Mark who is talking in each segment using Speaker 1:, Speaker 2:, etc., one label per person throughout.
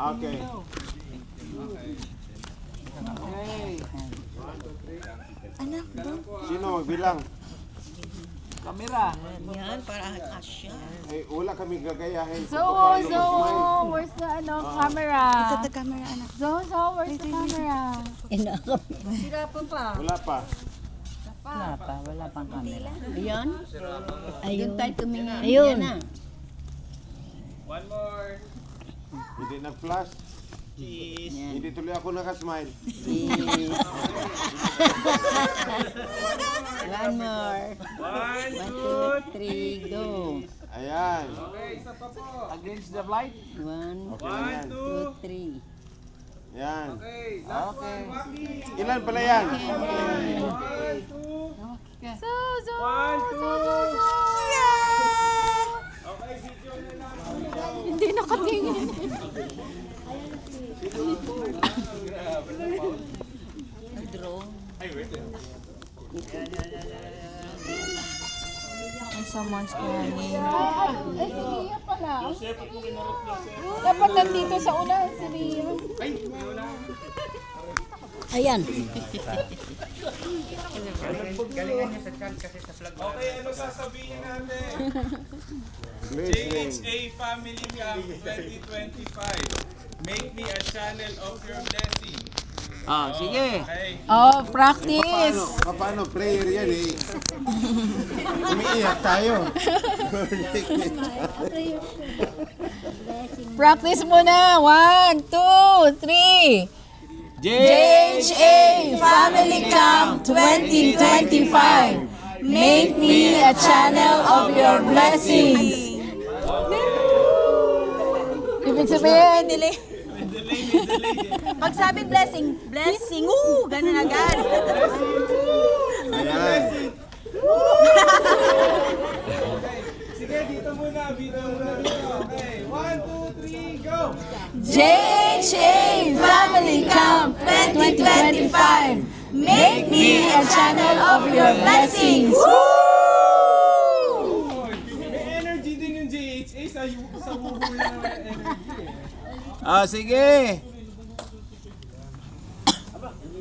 Speaker 1: Okay.
Speaker 2: Anak, doon.
Speaker 1: Sino magbilang?
Speaker 3: Kamera.
Speaker 2: Yan, para kasya.
Speaker 1: Eh, wala kami gagayahin.
Speaker 4: Zoe, where's the camera?
Speaker 2: Ito the camera, anak.
Speaker 4: Zoe, where's the camera?
Speaker 2: Sira pa.
Speaker 1: Wala pa.
Speaker 3: Wala pang camera.
Speaker 2: Ayan. Ayun. Doon tayo tumingin. Ayun. Yan na.
Speaker 5: One more.
Speaker 1: Hindi nag-flash.
Speaker 5: Cheese.
Speaker 1: Hindi tuloy ako nakasmile.
Speaker 2: One more.
Speaker 5: One,
Speaker 2: 2, 3, go.
Speaker 1: Ayan.
Speaker 5: Okay, isa pa po.
Speaker 3: Against the light.
Speaker 2: 1,
Speaker 1: Okay lang yan.
Speaker 2: 2, 3.
Speaker 1: Yan.
Speaker 5: Okay, last one, Waki.
Speaker 1: Ilan pala yan?
Speaker 5: One, two.
Speaker 4: Zoe,
Speaker 5: One, two. Okay, video na lang.
Speaker 4: hindi nakatingin.
Speaker 2: Draw.
Speaker 4: Someone's crying. Si Ria pala. Dapat nandito sa unahan si Ria.
Speaker 2: Ayan.
Speaker 5: Okay, ano sasabihin natin?
Speaker 1: Blessing.
Speaker 5: JHA Family Camp 2025. Make me a channel of your blessing.
Speaker 3: Ah, sige.
Speaker 5: Okay.
Speaker 4: Oh, practice.
Speaker 1: Paano? Prayer yan eh. Umiiyak tayo.
Speaker 4: Practice muna. 1, 2, 3. JHA Family Camp 2025. Make me a channel of your blessings. Ibig sabihin,
Speaker 2: Pag sabi blessing, ganun agad.
Speaker 1: Ayan.
Speaker 5: Sige, dito muna. Video muna dito. Okay, 1, 2, 3, go!
Speaker 4: JHA Family Camp 2025. Make me a channel of your blessings.
Speaker 5: May energy din yung JHA sa huhul na energy eh.
Speaker 3: Ah, sige.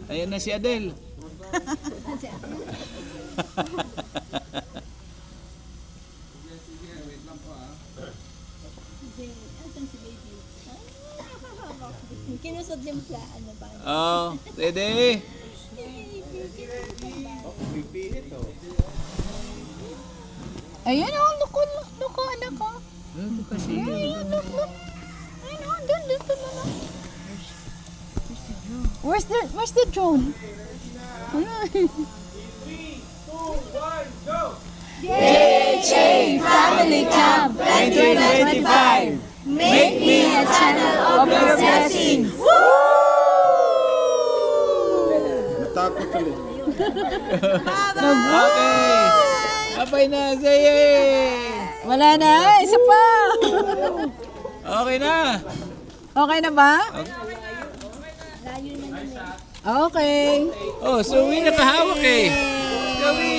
Speaker 3: Ayan na si Adele.
Speaker 2: Kinusod yung plaan na ba?
Speaker 3: Oh, ready?
Speaker 4: Ayun, oh, look, anak ko.
Speaker 3: Ito kasi.
Speaker 4: Ayun, look. Ayun, oh, doon, Where's the drone?
Speaker 5: 3, 2, 1, go!
Speaker 4: JHA Family Camp 2025. Make me a channel of your blessings.
Speaker 1: Natakot ulit.
Speaker 3: Okay. Abay na, sige.
Speaker 4: Wala na, isa pa.
Speaker 3: Okay na.
Speaker 4: Okay na ba? Okay.
Speaker 3: Oh, so we nakahawak eh. Gawi.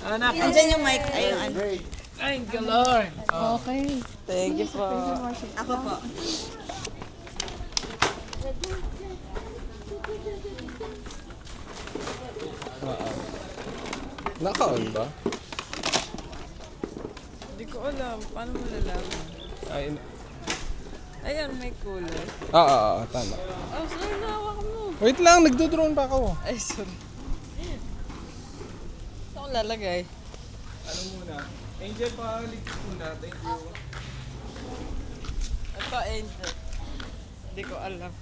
Speaker 3: Anak.
Speaker 2: Nandiyan yung mic. Ayun.
Speaker 3: Thank you, Lord. Oh.
Speaker 4: Okay.
Speaker 3: Thank you po.
Speaker 2: Ako po.
Speaker 6: Naka-on ba?
Speaker 7: Hindi ko alam. Paano mo lalaman?
Speaker 6: Ay,
Speaker 7: Ayan, may kulay.
Speaker 6: tama.
Speaker 7: Oh, sorry, nawak mo.
Speaker 6: Wait lang, nagdo-drone pa ako.
Speaker 7: Ay, sorry. Saan ko lalagay?
Speaker 5: Ano muna? Angel, paligid muna. Thank you.
Speaker 7: Ito, Angel. Hindi ko alam.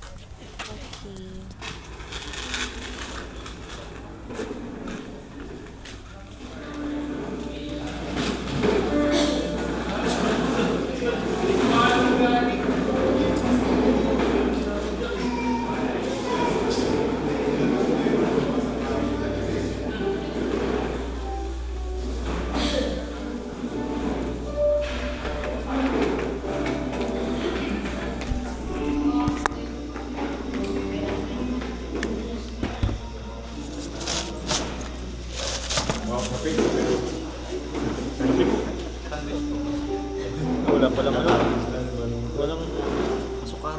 Speaker 6: Wala pala ano. Walang sukar.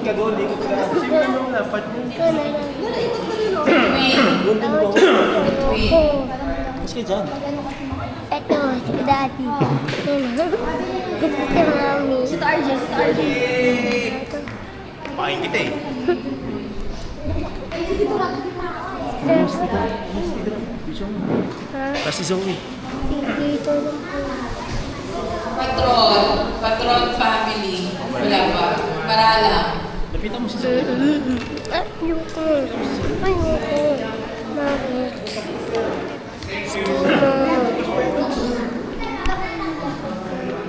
Speaker 5: ka doon, likod ka. Simple mo na, part mo. Mas ka dyan.
Speaker 8: Ito, si Daddy. Ito si Mami. Si RJ.
Speaker 5: Pakain kita eh. Kasi Zoe.
Speaker 8: Dito lang po.
Speaker 2: Patron family. Wala pa. Para lang.
Speaker 5: Lapitan mo si Zoe.
Speaker 8: Ayoko. Bakit?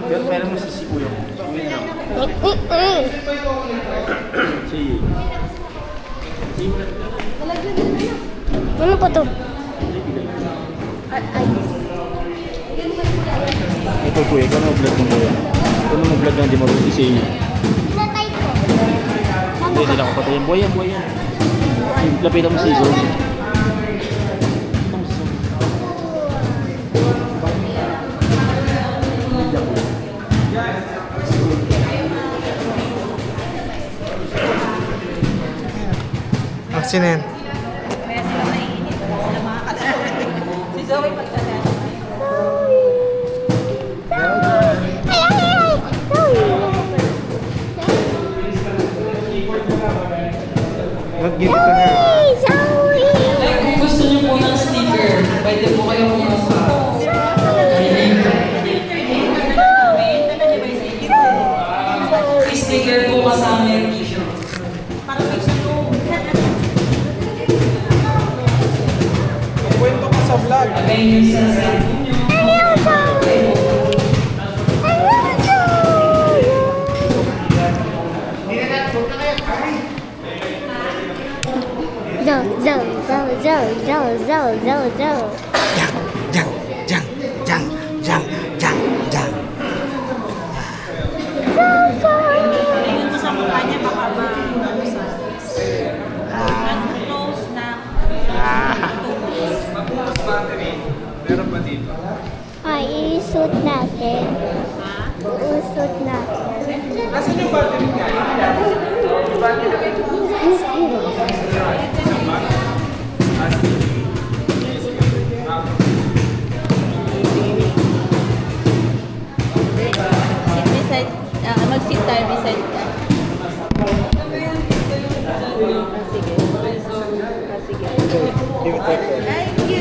Speaker 5: Pero meron mo si Kuya. Si...
Speaker 8: Ano po to?
Speaker 5: Ito Kuya, ikaw na mag-vlog ng Kuya. Ikaw na mag-vlog ng di marunong si iyo.
Speaker 8: Natay ko.
Speaker 5: Hindi nila ako patayin. Buhay yan. Lapitan mo si Zoe. Lapitan mo si Zoe.
Speaker 6: Sino yan?
Speaker 7: Si Zoe pagkala.
Speaker 6: Mag-give ka na.
Speaker 2: Like, kung gusto niyo po ng sticker, pwede po kayo kumuha. Sticker po kasama yung t-shirt.
Speaker 6: Kwento ka sa vlog.
Speaker 2: Lagay niyo sa cellphone niyo.
Speaker 8: Zo.
Speaker 5: Meron pa dito.
Speaker 8: Ay, iisot natin. Iusot natin.
Speaker 5: Nasaan yung battery niya? Yung battery.
Speaker 7: Sit beside, mag-sit tayo beside ka.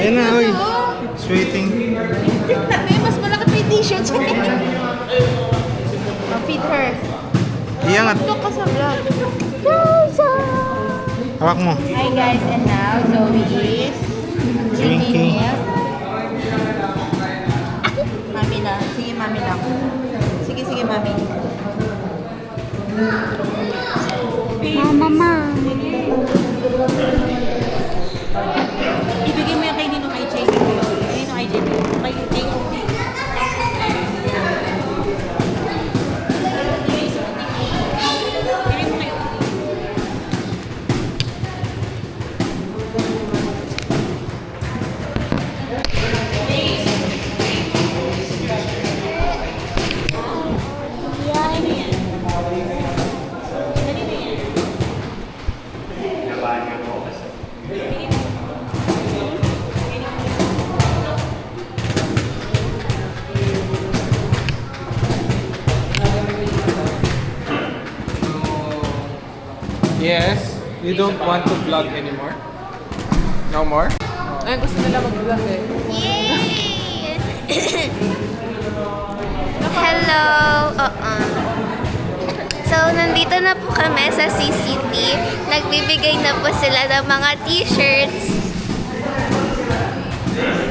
Speaker 6: Ayun na, oy. Sweating.
Speaker 4: Mas malaki pa yung t-shirt. Feed her.
Speaker 6: Iyangat.
Speaker 4: Ito ka sa vlog.
Speaker 6: Hawak mo.
Speaker 4: Hi guys, and now Zoe is
Speaker 6: Drinking.
Speaker 4: milk. Mami na. Sige, mami lang. Sige, mami.
Speaker 8: Mama.
Speaker 4: Ibigay mo yung kay Nino kay JB. Kay Nino kay JB. Kay JB. Ibigay mo kayo.
Speaker 6: Yes. You don't want to vlog anymore? No more?
Speaker 7: Ay, gusto nila mag-vlog eh.
Speaker 8: Yay! Hello! So, nandito na po kami sa CCT. Nagbibigay na po sila ng mga t-shirts.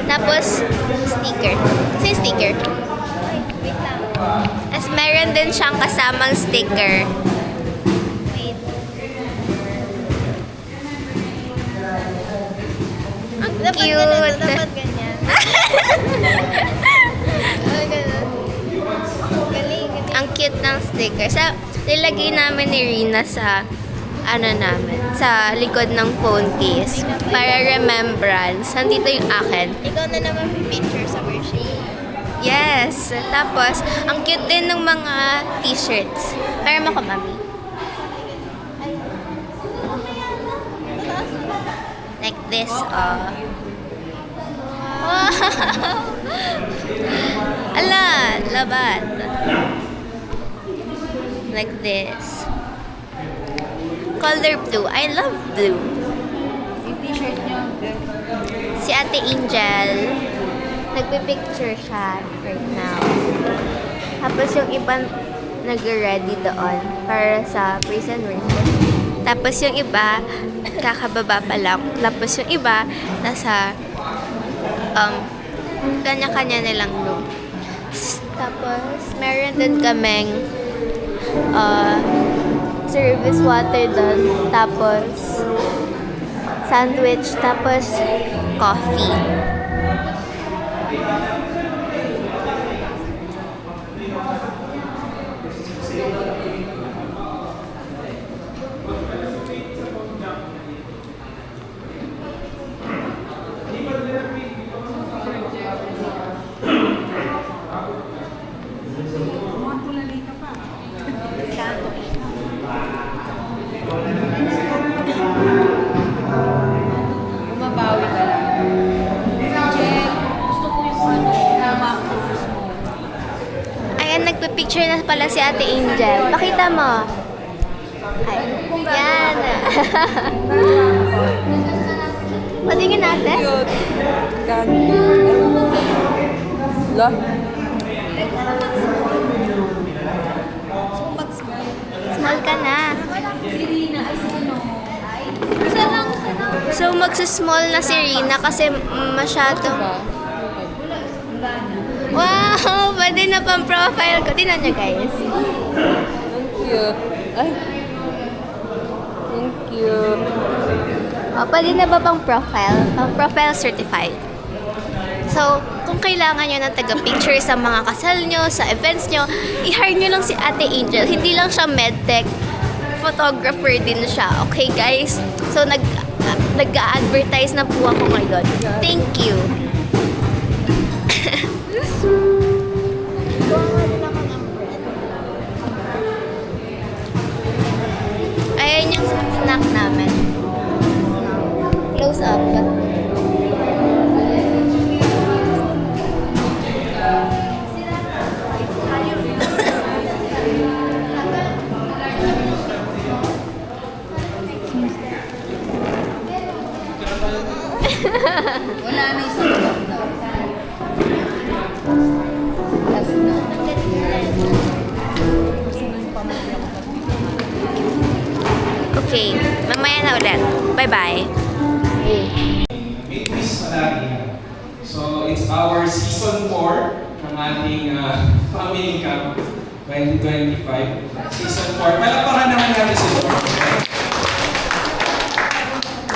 Speaker 8: Tapos, sticker. Kasi sticker. Wait lang. As meron din siyang kasamang sticker. Wait. Ang cute. Dapat ganyan. Ang cute ng sticker. Nilagay namin ni Rina sa sa likod ng phone case para remembrance. Nandito yung akin. Ikaw na naman picture sa version. Yes. Tapos, ang cute din ng mga t-shirts. Para mo ka, mami. Like this, Wow! Ala, labat. Like this. Color blue. I love blue.
Speaker 4: Yung t-shirt niyo.
Speaker 8: Si Ate Angel, nagpipicture siya right now. Tapos yung iba nag-ready doon para sa praise and worship. Tapos yung iba, kakababa pa lang. Tapos yung iba, nasa kanya-kanya nilang room. Tapos, meron din kaming service water doon. Tapos, sandwich. Tapos, coffee.
Speaker 4: Bumabawi ka lang. Check. Gusto ko yung tama ko.
Speaker 8: Ayan, nagpipicture na pala si Ate Angel. Pakita mo. Ay, yan. Patingin natin.
Speaker 7: La?
Speaker 8: Small ka na. So, magsusmall na si Rina kasi masyadong... Wow! Pwede na pang profile ko. Tingnan nyo, guys.
Speaker 7: Thank you. Ay. Thank you.
Speaker 8: Oh, pwede na ba pang profile? Pang profile certified. So, kung kailangan nyo ng taga-picture sa mga kasal nyo, sa events nyo, i-hire nyo lang si Ate Angel. Hindi lang siya medtech. Photographer din siya. Okay, guys? So, nag-a-advertise na po ako ngayon. Thank you. Ayan yung snack namin. Close up.
Speaker 4: Wala na isang vlog daw. Last na.
Speaker 8: Okay, mamaya na ulit. Bye-bye.
Speaker 6: May twist palagi. So, it's our season 4 ng ating Family Camp 2025. Season 4. Palakpakan naman natin si Lord.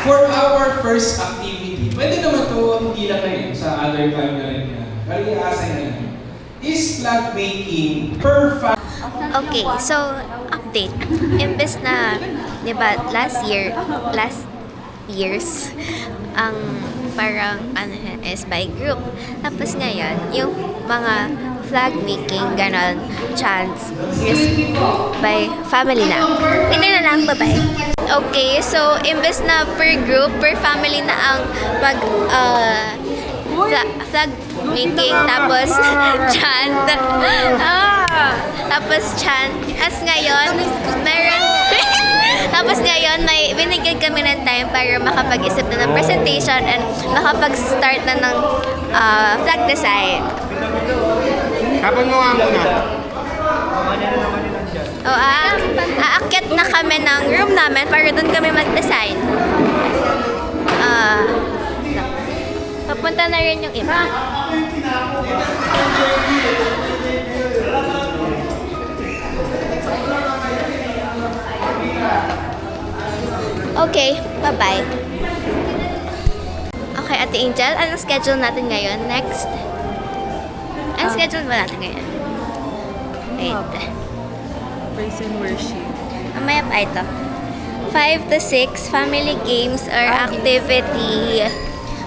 Speaker 6: For our first activity, pwede naman to hindi lang ngayon sa other time na rin yan. Pero i-assign na lang. Is flag making per
Speaker 8: Okay, so update. Imbes na, di ba, last years, ang parang is by group. Tapos ngayon, yung mga flag making, ganon, chants, is by family na. Hindi na lang, bye-bye. Okay, so imbes na per group, per family na ang flag making, tapos chant. Tapos chant. As ngayon, meron... Tapos ngayon, may binigyan kami ng time para makapag-isip na ng presentation and makapag-start na ng flag design.
Speaker 1: Kapon mo nga muna.
Speaker 8: O, aakyat na kami ng room namin para doon kami mag-design. Papunta na rin yung iba. Okay, bye-bye. Okay, Ate Angel, anong schedule natin ngayon? Next? Anong schedule ba natin ngayon? Wait.
Speaker 7: Praise and worship.
Speaker 8: Mamaya pa ito. 5 to 6, family games or activity.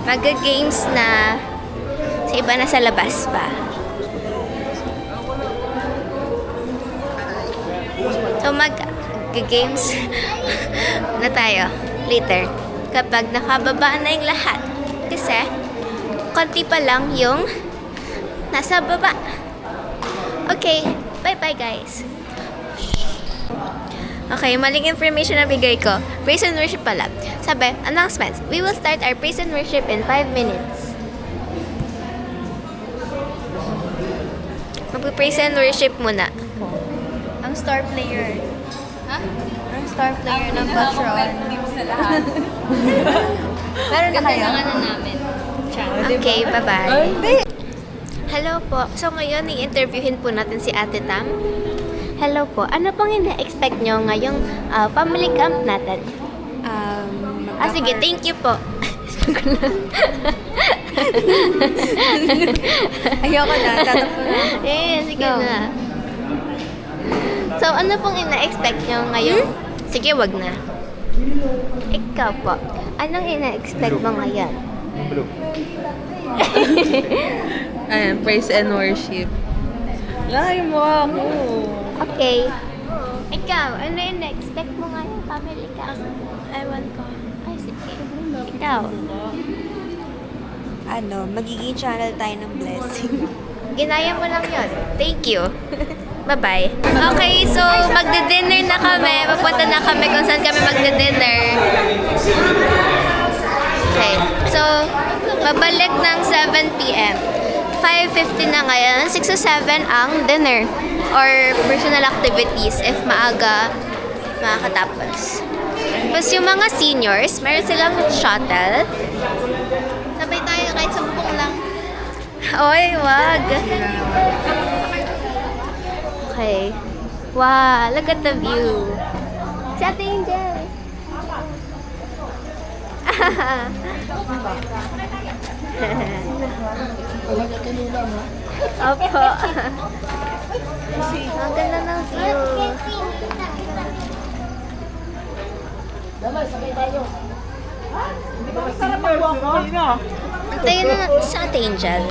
Speaker 8: Mag-games na sa iba na sa labas pa. So mag-games na tayo later. kapag nakababa na yung lahat. Kasi, konti pa lang yung nasa baba. Okay, bye-bye guys. Okay, maling information na bigay ko. Praise and worship pala. Sabi, announcements. We will start our praise and worship in 5 minutes. Mag-praise and worship muna.
Speaker 4: Ang star player. Ha? Ang star player ng Patron. Meron na kayo?
Speaker 8: Okay, bye-bye. Hello po. So ngayon, i-interviewin po natin si Ate Tam. Hello po. Ano pong ina-expect nyo ngayong family camp natin? Sige, thank you po.
Speaker 4: Ayoko na, tatakbo na.
Speaker 8: Sige na. So, ano pong ina-expect nyo ngayong... Sige, wag na. Ikaw po. Anong ina-expect mo ngayon?
Speaker 7: Ayan, praise and worship. Lahay mo ako.
Speaker 8: Okay. Ikaw, ano yung na-expect mo ngayon, family ka? Ewan ko. Ay, sige. Ikaw.
Speaker 4: Magiging channel tayo ng blessing.
Speaker 8: Ginaya mo lang yun. Thank you. Bye-bye. Okay, so magde-dinner na kami. Papunta na kami kung saan kami magde-dinner. Okay. So, babalik ng 7 p.m. 5:50 na ngayon. 6 to 7 ang dinner. Or personal activities if maaga makakatapos. Tapos yung mga seniors, meron silang shuttle. Sabay tayo kahit sumpong lang. Oy, wag. Okay. Wow, look at the view. Si Ate Angel. Opo. Ang ganda ng view. Antayin na natin sa Ate Angel.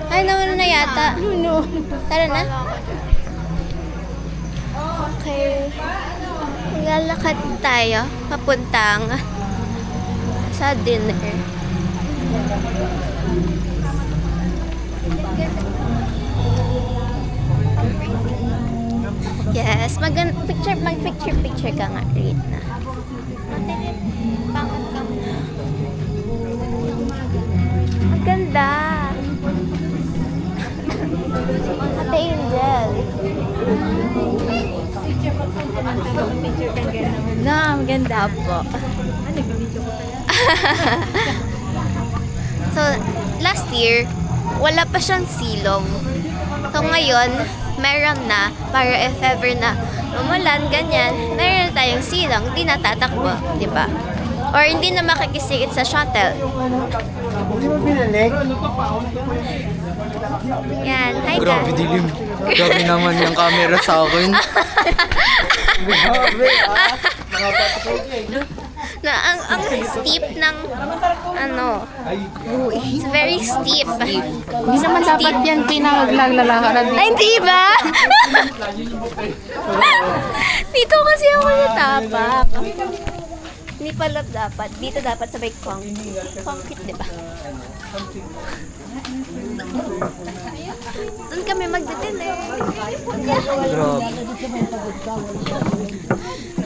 Speaker 8: Ay, nawala na yata. Tara na. Okay. Lalakad tayo papuntang sa dinner. Yes, mag-picture ka nga, Rina. Ang ganda. Ate Angel.
Speaker 4: Ang ganda
Speaker 8: po. So, last year, wala pa siyang silong. So, ngayon, meron na para if ever na umulan, ganyan, meron na tayong silong, hindi natatakbo, di ba? Or hindi na makikisigit sa shuttle. Yan, hi guys.
Speaker 1: Grabe dilim. Grabe naman yung camera sa akin.
Speaker 8: Na ang steep ng it's very steep.
Speaker 4: Hindi naman dapat yan pinaglalakaran.
Speaker 8: Ay, hindi ba? Dito kasi ako natapak. Hindi pala dapat. Dito dapat sabay concrete, di ba? Doon kami magdidinner.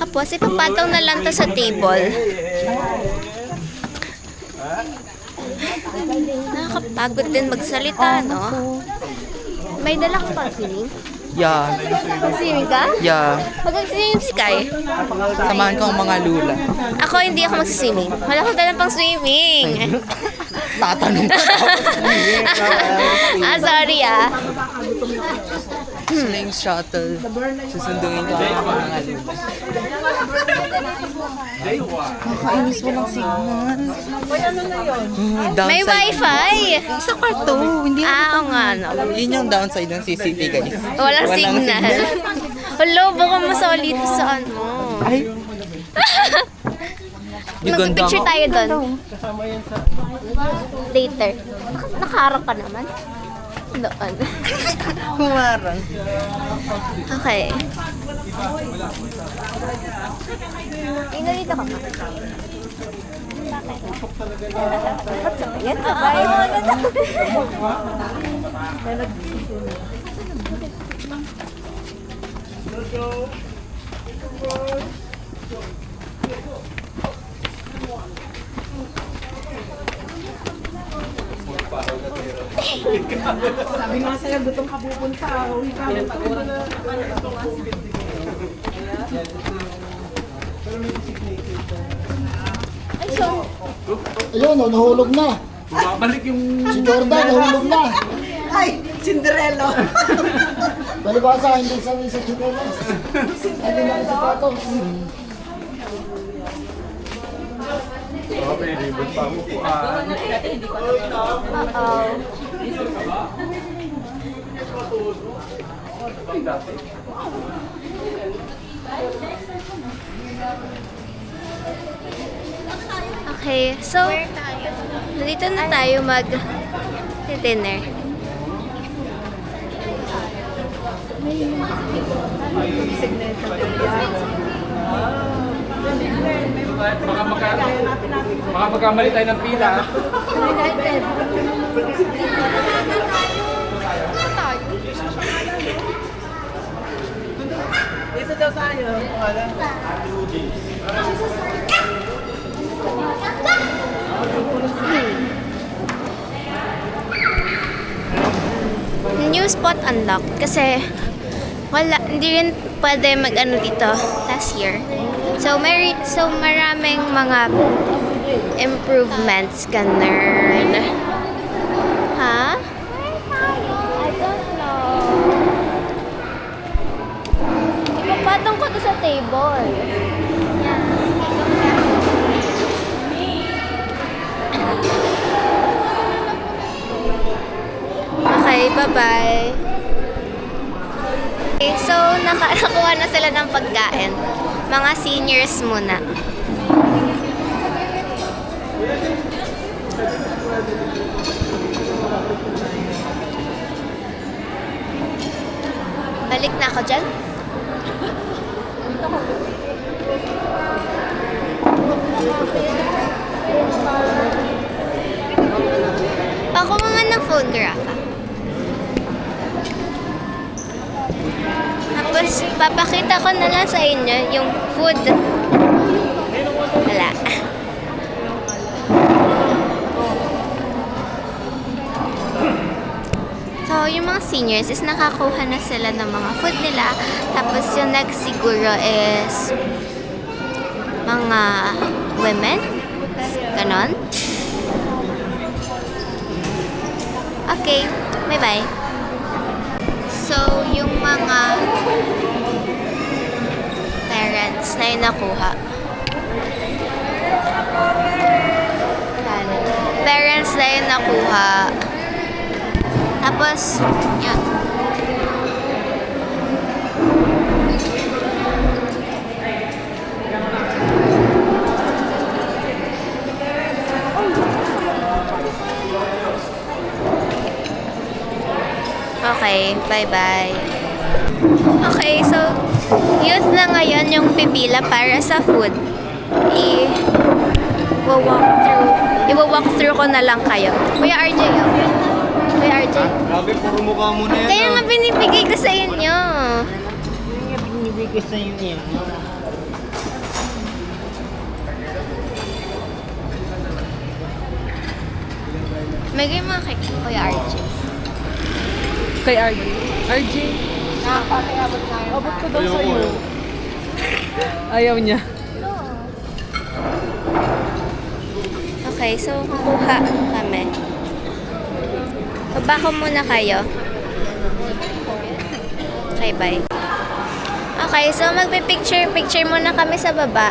Speaker 8: Tapos, ipapataw na lang to sa table. Nakakapagod din magsalita, no? May dala ka pang swimming?
Speaker 1: Yeah.
Speaker 8: Mag-swimming ka?
Speaker 1: Yeah.
Speaker 8: Mag-swimming si Kai?
Speaker 1: Samahan ko ang mga lula.
Speaker 8: Ako, hindi ako mag-swimming. Wala akong dalang pang swimming.
Speaker 1: Tatanong ka.
Speaker 8: Sorry
Speaker 1: Sling shuttle. Susundungin ko ang mga lula. Kakainis walang signal.
Speaker 8: May wifi!
Speaker 1: Sa kwarto. Hindi
Speaker 8: Oo nga, no.
Speaker 1: Yun yung downside ng CCTV, guys.
Speaker 8: Walang signal. Hello, baka masoli ito sa ano.
Speaker 1: Ay.
Speaker 8: Mag-picture tayo doon. Later. Nakaharap ka naman. Doon.
Speaker 7: Humarang.
Speaker 8: Okay. Tingnan dito ka pa. Yan, sabay.
Speaker 4: Sabi nga sa'yo, gutong ka pupunta. Uwi ka.
Speaker 9: Ayun, oh, nahulog na.
Speaker 3: Bumabalik yung...
Speaker 9: Si Jordan, nahulog na.
Speaker 4: Ay, Cinderella.
Speaker 9: Balibasa, hindi sabi sa chinelas. Hindi na sa patos.
Speaker 3: Okay, ribot pa mo po.
Speaker 8: Okay, so, nandito na tayo mag-dinner.
Speaker 3: Baka magkamali tayo ng pila.
Speaker 4: Dito daw tayo.
Speaker 8: New spot unlocked kasi hindi rin pwede mag-ano dito last year. So maraming mga improvements ganun. Ha? I don't know. Ipapatong ko to sa table. Okay, bye-bye. Okay, so nakakuha na sila ng pagkain. Mga seniors muna. Balik na ako dyan. Ako mga ng phone graph. Tapos, papakita ko na lang sa inyo yung food. Wala. So, yung mga seniors is nakakuha na sila ng mga food nila. Tapos, yung next siguro is mga women. Ganon. Okay. Bye-bye. So, yung mga parents na yung nakuha. Parents na yung nakuha. Tapos, yan. Okay, bye-bye. Okay, so, youth na ngayon yung pipila para sa food. I-walk through ko na lang kayo. Kuya RJ, oh. Kuya RJ.
Speaker 1: Grabe, puro mukha mo na yan.
Speaker 8: Kaya nga binibigay ko sa inyo.
Speaker 1: Binibigay sa inyo yan.
Speaker 8: May game mga kay Kuya RJ.
Speaker 7: Kay RJ. RJ.
Speaker 4: Abot ko daw sa'yo.
Speaker 7: Ayaw niya.
Speaker 8: Okay, so kukuha kami. Baba ko muna kayo. Okay, bye. Okay, so magpipicture muna kami sa baba.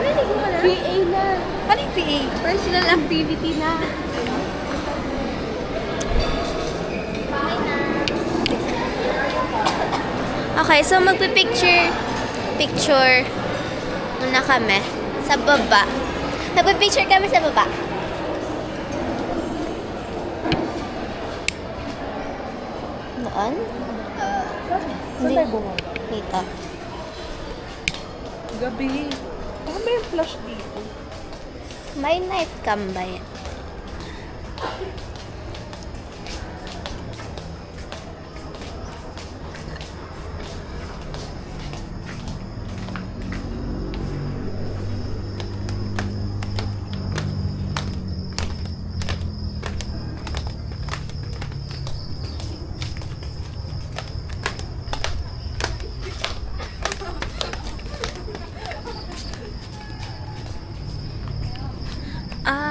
Speaker 7: PA na. Paano yung PA? Personal activity na.
Speaker 8: Okay, so magpipicture muna kami sa baba. Magpipicture kami sa baba. Saan? Hindi. Dito.
Speaker 4: Gabi. Baka may flash dito.
Speaker 8: May night cam ba yan?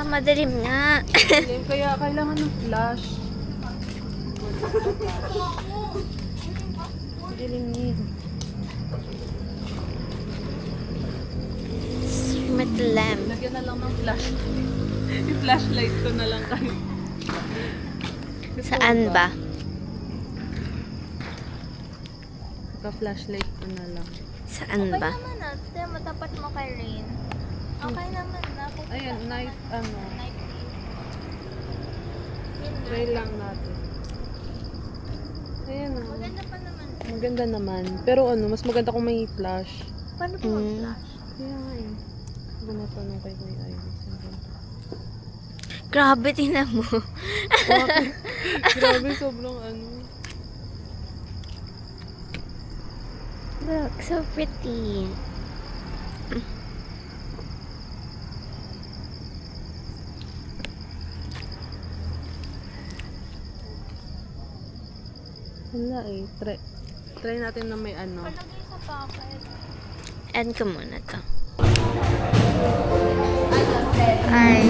Speaker 8: Madilim nga.
Speaker 4: Kaya kailangan ng flash. Dilim niya.
Speaker 8: Madilim.
Speaker 4: Lagyan na lang ng flash. I-flashlight ko na lang kayo.
Speaker 8: Saan ba?
Speaker 4: Ka-flashlight ko na lang.
Speaker 8: Saan ba?
Speaker 7: naman natin. Matapat mo kay Rain. Okay naman na.
Speaker 4: Ayun, night, try lang natin. Ayan o.
Speaker 7: Maganda pa naman.
Speaker 4: Maganda naman. Pero mas maganda kung may flash.
Speaker 7: Paano po mag-flash?
Speaker 4: Kaya nga eh. Gumatanong kay Kuya Iris.
Speaker 8: Grabe, tingnan mo.
Speaker 4: Grabe, sobrang
Speaker 8: Look, so pretty.
Speaker 4: Wala eh. Try natin na may
Speaker 7: Palagay sa pocket.
Speaker 8: End ko muna to. Ay.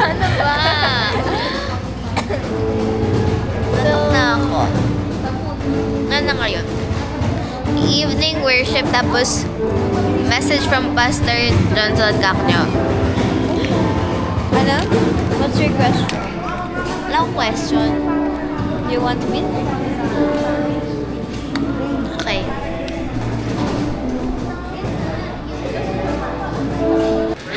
Speaker 8: Ano ba? Tulog na ako. Ano ngayon? Evening worship tapos message from Pastor Johnson Cacnyo. Ano? What's your question? Wala akong question. You want me? Okay.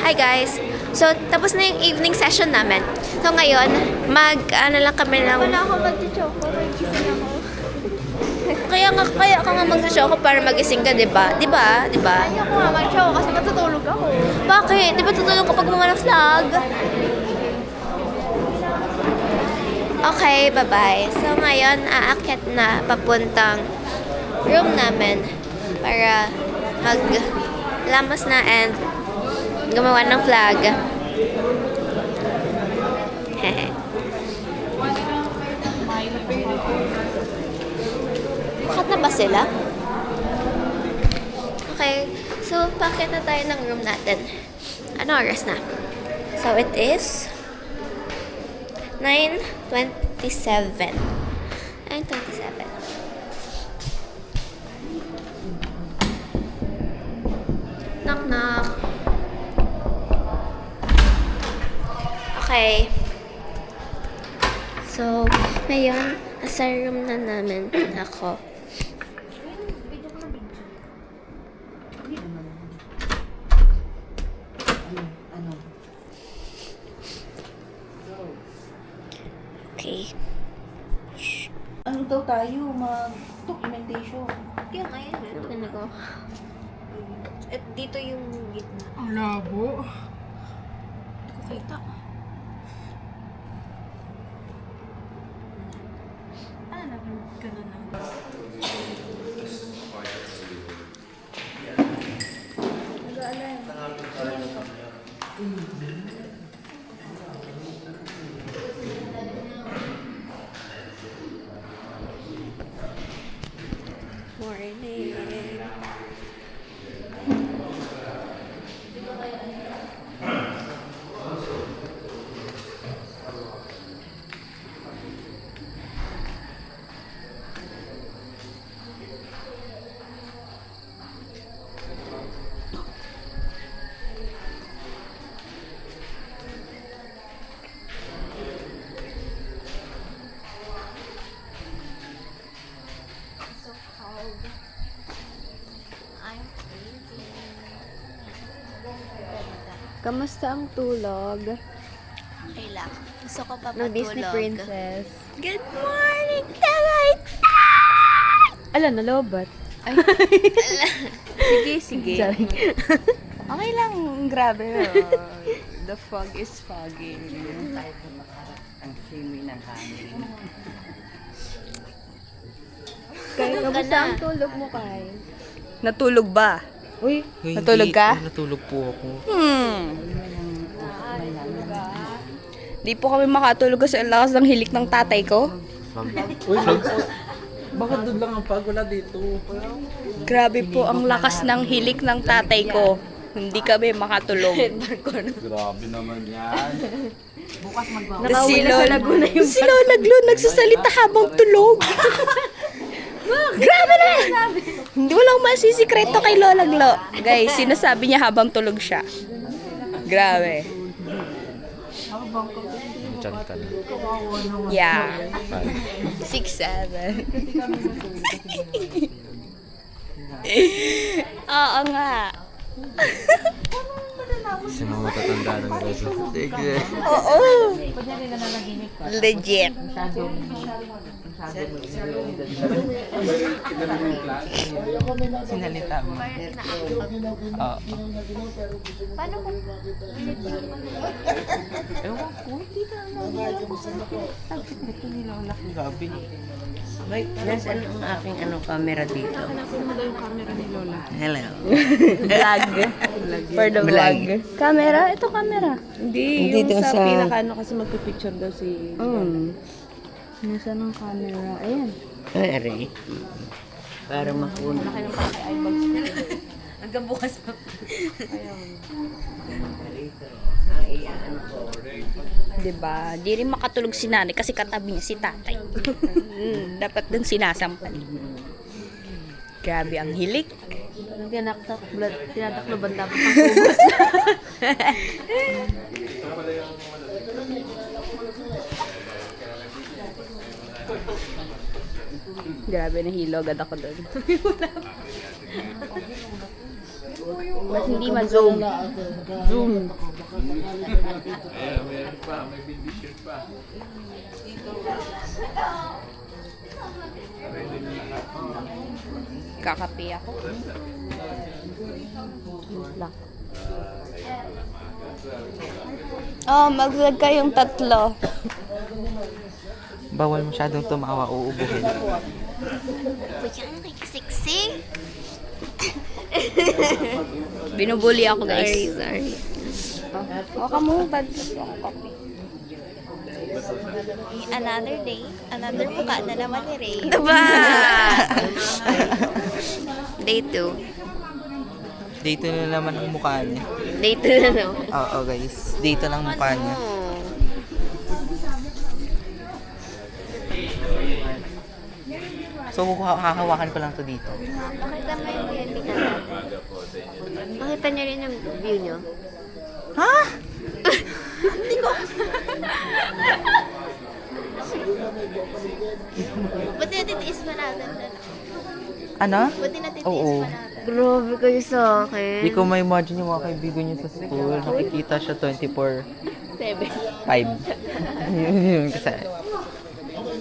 Speaker 8: Hi guys! So, tapos na yung evening session namin. So ngayon, lang kami ng...
Speaker 7: Wala ako mag-choco. Gising ako.
Speaker 8: Kaya ka nga mag-choco para magising ka, diba? Diba?
Speaker 7: Ayoko nga mag-choco kasi matutulog ako.
Speaker 8: Bakit? Di ba tutulog kapag mga vlog? Okay, bye-bye. So ngayon, aakyat na papuntang room namin para maglamos na and gumawa ng vlog. Hehe. Bakit na ba sila? Okay, so pakit na tayo ng room natin. Ano oras na? So it is 9:27. 9:27. Knock knock. Okay. So, ngayon, nasa room na namin ako. Okay.
Speaker 7: Ano daw tayo? Mag-documentation.
Speaker 8: Kaya ngayon, ito na ko. At dito yung gitna.
Speaker 4: Ang labo.
Speaker 8: Hindi ko kita.
Speaker 7: Ano na? Ganun na.
Speaker 8: Morning.
Speaker 4: Kamusta ang tulog?
Speaker 8: Okay lang. gusto ko pa
Speaker 7: No,
Speaker 8: matulog.
Speaker 7: Disney princess.
Speaker 8: Good morning, Tagay!
Speaker 7: Ala, nalobat. Ay. Sige, sige.
Speaker 4: Okay lang, grabe. The fog is fogging.
Speaker 1: Ang simoy ng hangin.
Speaker 7: Kaya kamusta ang tulog mo, Kay?
Speaker 4: Natulog ba?
Speaker 7: Uy,
Speaker 4: Natulog ka?
Speaker 1: Natulog po ako.
Speaker 4: Di po kami makatulog kasi ang lakas ng hilik ng tatay ko.
Speaker 1: Uy, bakit doon lang ang pag? Wala dito.
Speaker 4: Grabe po ang lakas ng hilik ng tatay ko. Hindi kami makatulog.
Speaker 3: Grabe naman yan.
Speaker 4: Si Lola Glo nagsasalita habang tulog. Grabe na! Hindi walang masisikreto kay Lola Glo. Guys, sinasabi niya habang tulog siya. Grabe.
Speaker 1: Diyan ka na.
Speaker 4: Yeah. 6'7". Oo nga.
Speaker 1: Sino matatanda ng gaso? Sige.
Speaker 4: Oo. Legit.
Speaker 1: Sinalita mo. Oo.
Speaker 8: Paano kung
Speaker 1: Ewan ko, hindi ka naman. Sakit na ito nila anak ng gabi. Wait, nasaan ang aking camera dito?
Speaker 7: hanapin mo daw yung camera ni Lola.
Speaker 1: Hello.
Speaker 4: Vlog. For the vlog. Camera? Ito camera.
Speaker 7: Hindi,
Speaker 1: Hindi
Speaker 7: yung
Speaker 1: daw
Speaker 7: sa
Speaker 1: sa-
Speaker 7: pinaka kasi magpipicture daw si...
Speaker 4: Nasaan ang camera? Ayan.
Speaker 1: Ay, para makuha.
Speaker 7: Hanggang bukas pa.
Speaker 4: Diba? Di rin makatulog si nanay kasi katabi niya si tatay. Dapat dun sinasampal. Grabe ang hilik.
Speaker 7: Tinatakloban dapat ang kubat.
Speaker 4: Grabe na hilog agad ako dun. Ba't hindi ma-zoom? Zoom.
Speaker 3: Meron pa, may baby shirt pa.
Speaker 4: Kakape ako. Oh, mag-vlog kayong tatlo.
Speaker 1: Bawal masyadong tumawa, uubuhin.
Speaker 8: Kuya, ang kikisiksik?
Speaker 4: Binubuli ako, guys.
Speaker 8: Sorry.
Speaker 4: Baka mo, bad ako kape.
Speaker 8: Another day, another muka na naman ni Ray.
Speaker 4: Diba?
Speaker 8: Day 2.
Speaker 1: Dito na naman ang mukha niya.
Speaker 8: Day 2 na naman.
Speaker 1: Oo guys, dito lang mukha niya. So, hahawakan ko lang to dito.
Speaker 8: Pakita mo yung beauty ka natin. Pakita niyo rin yung view niyo.
Speaker 1: Ha?
Speaker 8: Buti natitiis pa natin.
Speaker 1: Ano?
Speaker 8: Buti natitiis
Speaker 1: Oo.
Speaker 8: pa natin.
Speaker 7: Grabe kayo sa akin.
Speaker 1: Hindi ko ma-imagine yung mga kaibigan niya sa school. Nakikita siya 24/5. Yun kasi.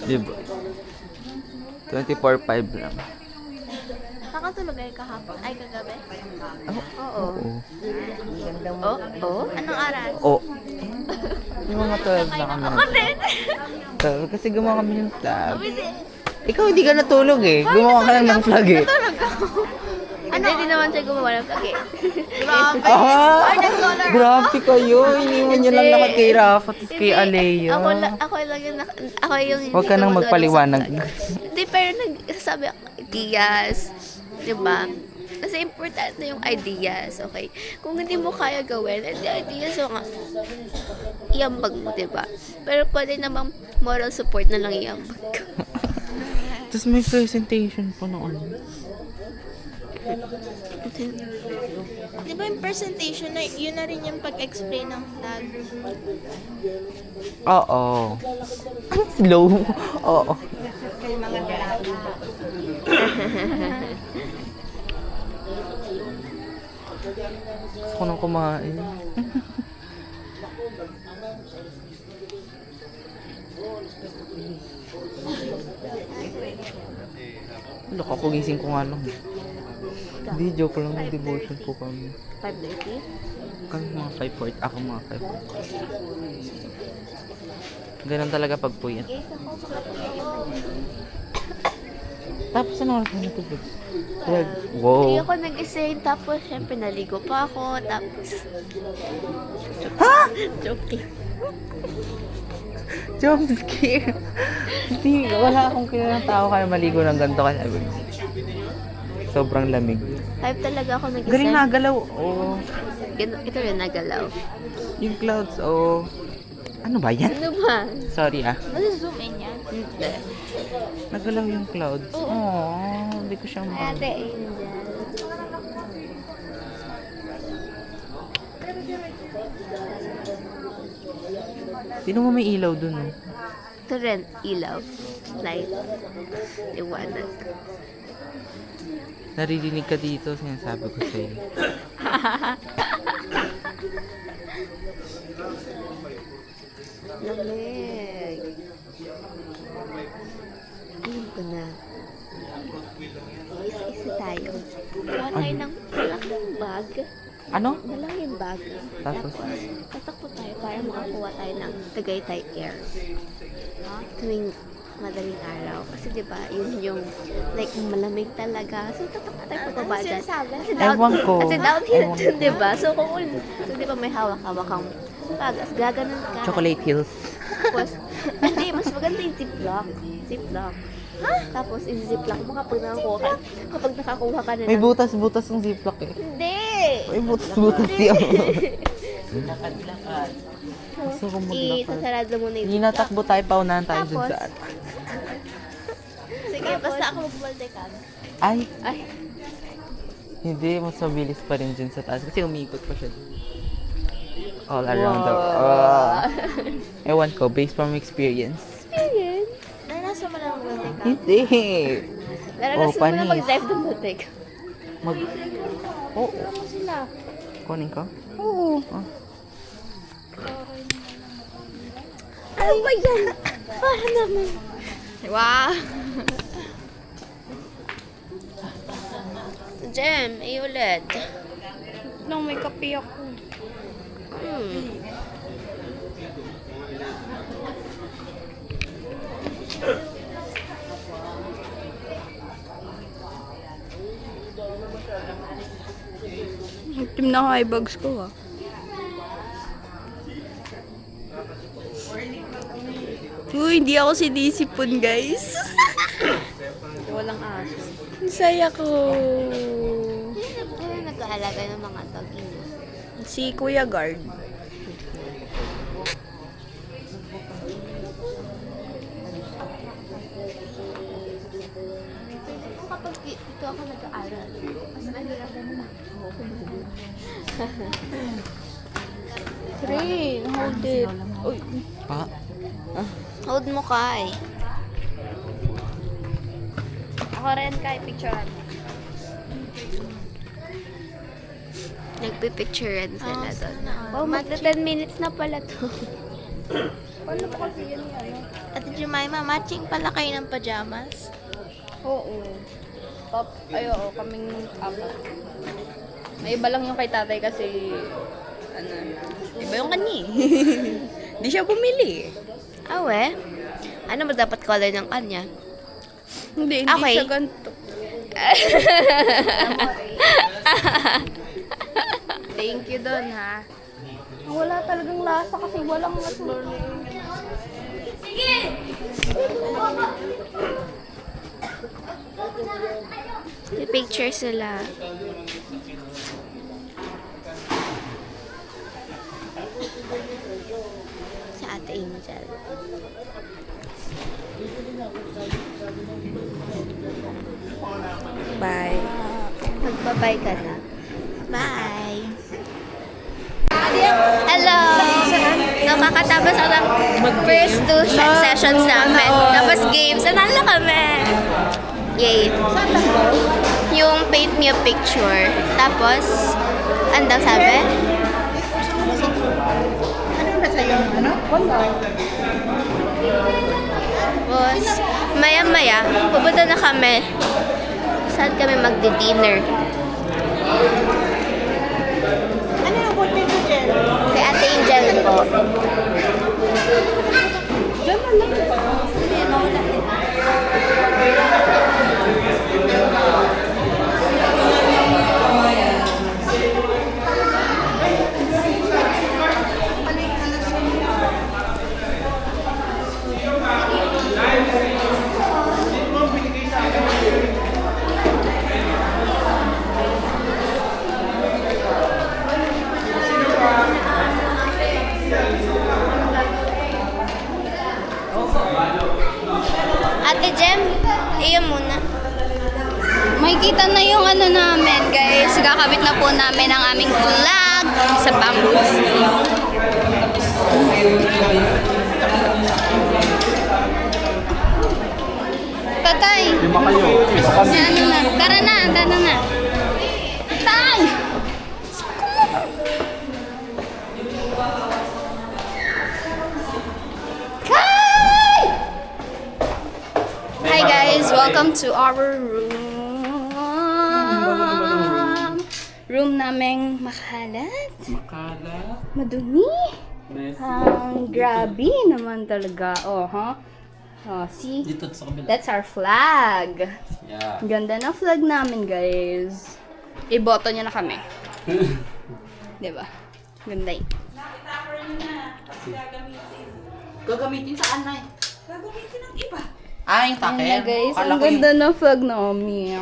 Speaker 1: Diba? 24/5 lang.
Speaker 8: Nakatulog ay kahapon? Ay, kagabi?
Speaker 1: Oo.
Speaker 8: Oo? Anong oras?
Speaker 1: Oo. Yung mga 12 na kami.
Speaker 8: Ako din!
Speaker 1: 12 kasi gumawa kami ng vlog. Ikaw hindi ka natulog eh. Gumawa ka lang ng vlog eh.
Speaker 8: Natulog ako. Ano? Hindi naman siya gumawa ng kagi. Grabe.
Speaker 1: Ah!
Speaker 8: Ay, nag-color
Speaker 1: Grabe kayo. Iniwan niyo lang lahat kay Rafa at kay Alea.
Speaker 8: Ako lang yung, ako yung
Speaker 1: Huwag ka nang
Speaker 8: tumutulog
Speaker 1: magpaliwanag.
Speaker 8: sa vlog. Hindi, pero nagsasabi ako, ideas. Diba? Kasi importante yung ideas, okay? Kung hindi mo kaya gawin, hindi ideas mo nga. Iambag mo, diba? Pero pwede namang moral support na lang iambag ko.
Speaker 1: Tapos may presentation po noon.
Speaker 8: Di ba yung presentation, na, yun na rin yung pag-explain ng vlog?
Speaker 1: Oo. Ang slow. Oo. Gusto ko nang kumain. Look, ako gising ko nga lang. Hindi, joke lang. Devotion po kami.
Speaker 8: 5:30?
Speaker 1: Kami mga 5:40. Ako mga 5:40. Ganun talaga pag po yan. Tapos ano oras na natubig?
Speaker 8: Hindi
Speaker 1: Wow.
Speaker 8: ako nag-ising, tapos syempre naligo pa ako, tapos... Joke lang.
Speaker 1: Jump scare. Hindi, wala akong kilalang tao kaya maligo ng ganito kasi sobrang lamig.
Speaker 8: 5 talaga ako nag-ising.
Speaker 1: Galing nagalaw. Oh.
Speaker 8: Ito rin nagalaw.
Speaker 1: Yung clouds, oh. Ano ba yan?
Speaker 8: Ano ba?
Speaker 1: Sorry ah.
Speaker 8: Masa-zoom in yan? Hindi.
Speaker 1: Nagalaw yung clouds. Oh, hindi ko siya
Speaker 8: Ate Angel.
Speaker 1: Sino mo may ilaw dun, oh?
Speaker 8: Ito rin, ilaw. Light. Iwanag.
Speaker 1: Naririnig ka dito, sinasabi ko sa'yo.
Speaker 8: Lamig. Ayun ko na. Isa-isa tayo. Kuha tayo ng malaking bag.
Speaker 1: Ano?
Speaker 8: Malaking bag.
Speaker 1: Tapos?
Speaker 8: Tatakbo tayo para makakuha tayo ng Tagaytay Air. Tuwing madaling araw. Kasi diba, yun yung like malamig talaga. So tatakbo tayo pababa dyan.
Speaker 1: Ewan ko.
Speaker 8: Kasi downhill
Speaker 1: Ewan
Speaker 8: dun,
Speaker 1: ko.
Speaker 8: diba? So kung so diba may hawak-hawak kang bag, as gaganon ka.
Speaker 1: Chocolate Hills.
Speaker 8: Tapos, hindi, mas maganda yung ziplock. Ziplock. Tapos, i-ziplock mo kapag nakakuha ka na
Speaker 1: May
Speaker 8: ng...
Speaker 1: butas-butas ng ziplock eh.
Speaker 8: Hindi!
Speaker 1: May butas-butas yun. Gusto ko maglakad.
Speaker 8: Isasarado mo na yung
Speaker 1: Hindi natakbo tayo, paunahan tayo dun
Speaker 8: Tapos?
Speaker 1: saan.
Speaker 8: Sige, basta ako magbalde ka.
Speaker 1: Ay,
Speaker 8: Ay,
Speaker 1: hindi. Mas mabilis pa rin dyan sa taas. Kasi umikot pa siya. All around the world. Ewan ko, based from experience.
Speaker 8: experience. Naranasan mo na magbalde ka?
Speaker 1: Hindi.
Speaker 8: Naranasan mo na
Speaker 1: panis.
Speaker 8: mag-drive ng balde ka?
Speaker 1: Oo.
Speaker 8: Sila.
Speaker 1: Kunin ko?
Speaker 8: Oo.
Speaker 1: Oh.
Speaker 8: Ano ba yan? Para naman. Wow. Jem, ulit.
Speaker 7: Nung may kape ako. Team na high bags ko ah. Uy, hindi ako sinisipon guys. Walang aso. Ang saya ko.
Speaker 8: Ano nag-aalaga ng mga doggy mo?
Speaker 7: Si Kuya Guard.
Speaker 8: Kung kapag dito ako nag-aaral, mas mahirap na ako.
Speaker 7: Trin, hold it. Uy.
Speaker 1: Pa?
Speaker 8: Hold mo, Kai.
Speaker 7: Ako rin kay picturean mo.
Speaker 8: Nagpipicturean sila doon. Oh, magta 10 minutes na pala to.
Speaker 7: Paano po kasi yan yan?
Speaker 8: Ate Jemima, matching pala kayo ng pajamas?
Speaker 7: Oo. Oo, kaming apat. May iba lang yung kay tatay kasi, iba yung kanya eh. Hindi siya bumili.
Speaker 8: Awe? Ano ba dapat color ng kanya?
Speaker 7: Hindi
Speaker 8: Okay.
Speaker 7: siya ganito. Thank you doon ha. Wala talagang lasa kasi walang masuro.
Speaker 8: May picture sila. Si Ate Angel.
Speaker 7: Bye.
Speaker 8: Magbabay ka na. Bye! Hello! Nakakatapos ako ng first two sessions namin. Tapos games. Nanalo kami! Yay! Yung paint me a picture. Tapos, ano daw sabi?
Speaker 4: Ano ba sa'yo? Ano? Wala.
Speaker 8: Tapos, maya-maya, pupunta na kami. Saan kami magdi-dinner?
Speaker 4: Ano yung birthday ko, Jen?
Speaker 8: Kay Ate Angel po. Ate Jem, iyon muna. Makikita na yung ano namin, guys. Kakabit na po namin ang aming flag sa bamboo. Tatay!
Speaker 5: Lima kayo.
Speaker 8: Ano na? Tara na, tara na. Tay! Hi guys, welcome to our room. Room naming makalat.
Speaker 3: Makala.
Speaker 8: Madumi. Ang grabe naman talaga. Oh, ha? Oh, see?
Speaker 3: Dito sa kabila.
Speaker 8: That's our flag.
Speaker 3: Yeah.
Speaker 8: Ganda na flag namin, guys. Iboto nyo na kami. Diba? Ganda yun.
Speaker 1: Gagamitin saan na eh?
Speaker 4: Gagamitin ng iba.
Speaker 1: Ah, yung
Speaker 8: Ayan na,
Speaker 1: takip.
Speaker 8: guys.
Speaker 1: Kala
Speaker 8: Ang
Speaker 1: ko
Speaker 8: ganda na flag namin.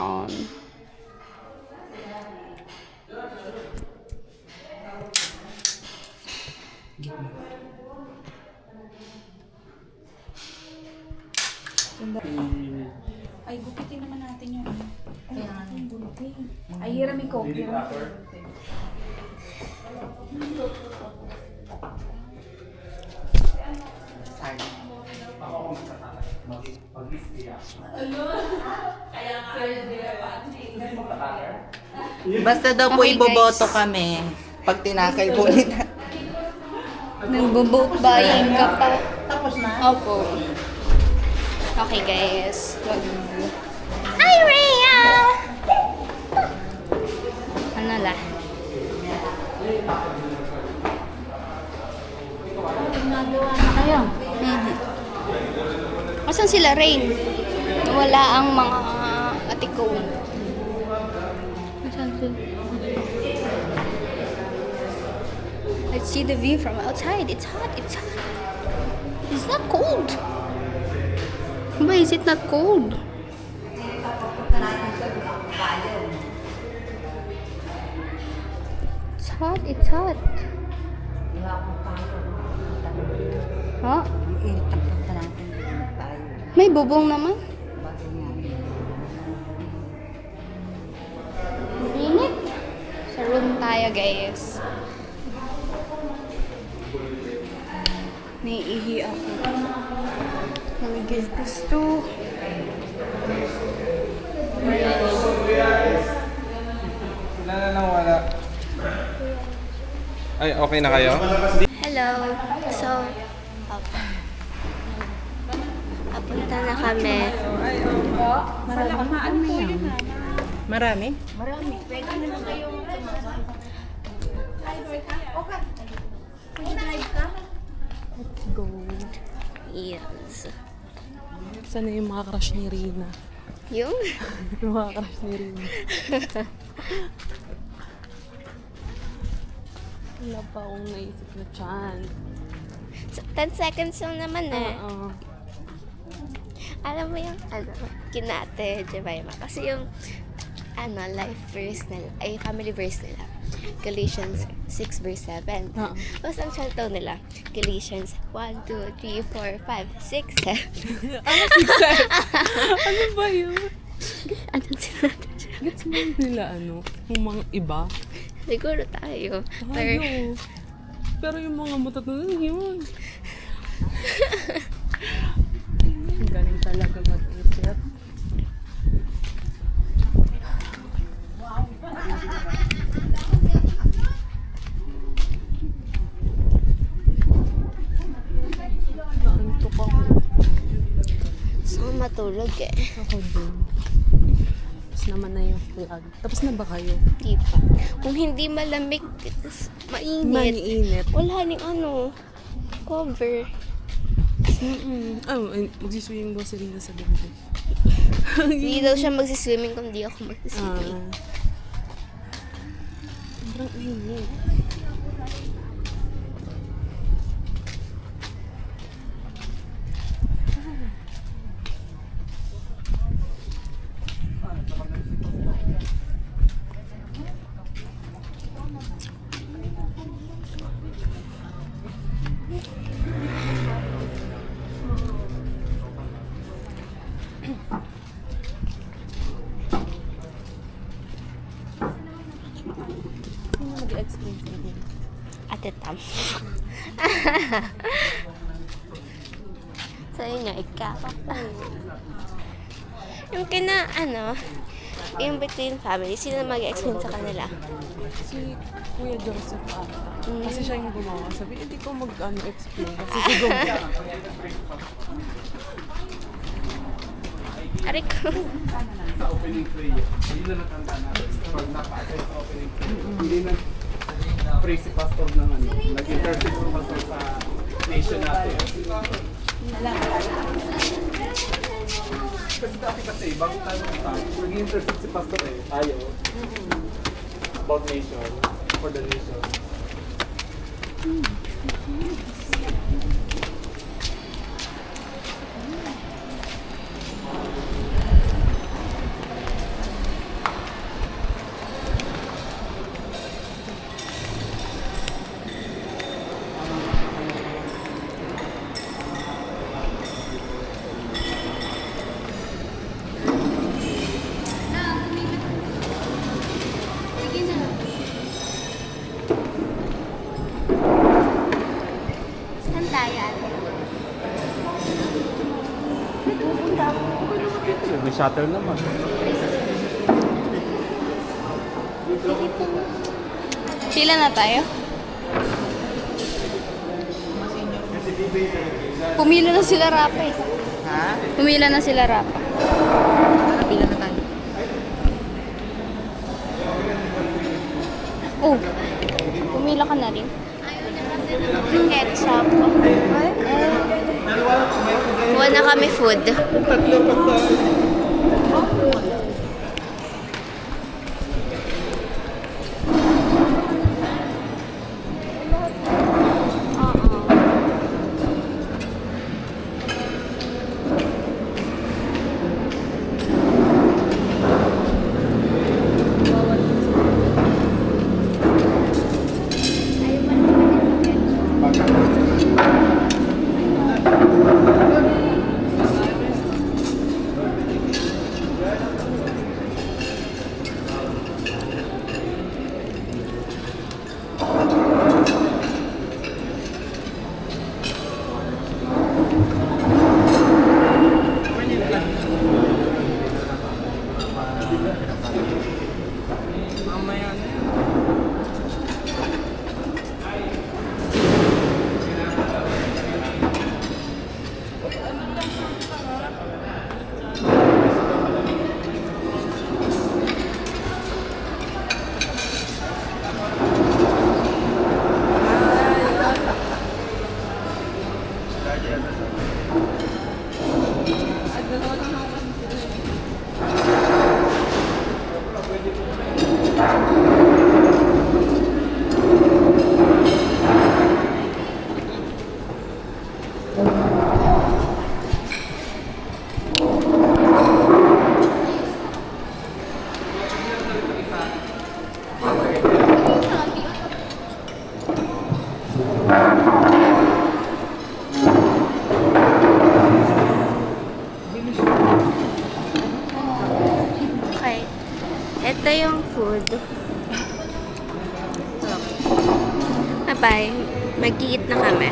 Speaker 4: Ay, gupitin naman natin yung ano. Yung bulting. Ay, hiramin ko. Hiramin ko.
Speaker 1: Basta daw po
Speaker 8: Okay,
Speaker 1: iboboto
Speaker 8: guys.
Speaker 1: kami. Pag tinakay po nila.
Speaker 8: Nagbo-vote buying ka pa.
Speaker 1: Tapos na?
Speaker 8: Opo. Okay, guys. Hi, Rhea! Ano la?
Speaker 4: Ayun.
Speaker 8: Asan sila, Rain? Wala ang mga ate ko. Asan sila? Let's see the view from outside. It's hot. It's hot. It's not cold. Why is it not cold? It's hot. It's hot. Huh? May bubong naman. Init. Sa room tayo, guys. Naiihi ako. Namigil gusto.
Speaker 6: Wala na lang, wala. Ay, okay na kayo?
Speaker 8: Hello. So, papunta na kami.
Speaker 1: Marami?
Speaker 8: Let's go. Yes.
Speaker 2: Sana yung mga crush ni Rina.
Speaker 8: Yung?
Speaker 2: Yung mga crush ni Rina. Wala pa akong naisip na chance.
Speaker 8: 10 seconds lang naman eh.
Speaker 2: Oo.
Speaker 8: Alam mo yung kinate, Jemima. Kasi yung life verse nila, ay family verse nila. Galatians 6 verse 7.
Speaker 2: Oo.
Speaker 8: Tapos ang shaltaw nila, Galatians 1, 2, 3, 4, 5, 6, 7.
Speaker 2: Ano ba yun?
Speaker 8: Anong sinabi?
Speaker 2: Gets mo nila yung mga iba?
Speaker 8: Siguro tayo.
Speaker 2: Tayo. Pero yung mga matatanda yun. Ang galing talaga mag-isip. Naantok ako.
Speaker 8: matulog eh.
Speaker 10: Ako din. Tapos naman na yung vlog. Tapos na ba kayo?
Speaker 8: Di pa. Kung hindi malamig, mainit.
Speaker 10: Mainit.
Speaker 8: Wala ning ano, cover.
Speaker 10: Magsiswimming ba si Rina sa gabi?
Speaker 8: Hindi daw siya magsiswimming kung di ako magsiswimming.
Speaker 10: Sobrang init. Sino mag-explain sa inyo?
Speaker 8: Ate Tam. Sa'yo nga, ikaw. Yung kina, yung between family, sino mag-explain sa kanila?
Speaker 10: Si Kuya Joseph ata. Kasi siya yung gumawa. Sabi, hindi ko mag-explain. Kasi gumawa.
Speaker 8: Aray ko.
Speaker 6: Sa opening prayer, hindi na natanda natin. Pag napasay sa opening prayer, hindi na pray si pastor ng nag-intercede si pastor sa nation natin. Kasi dati kasi, bago tayo mag-start, nag-intercede si pastor tayo. About nation, for the nation.
Speaker 8: Saan tayo, ate?
Speaker 5: May shuttle naman.
Speaker 7: Pila na tayo? Pumila na sila Rapa eh.
Speaker 1: Ha?
Speaker 7: Pumila na sila Rapa.
Speaker 1: Pila na tayo.
Speaker 7: Oh, pumila ka na rin.
Speaker 8: Ketchup. Kuha na kami food. Okay. Ito yung food. Bye-bye. Mag-eat na kami.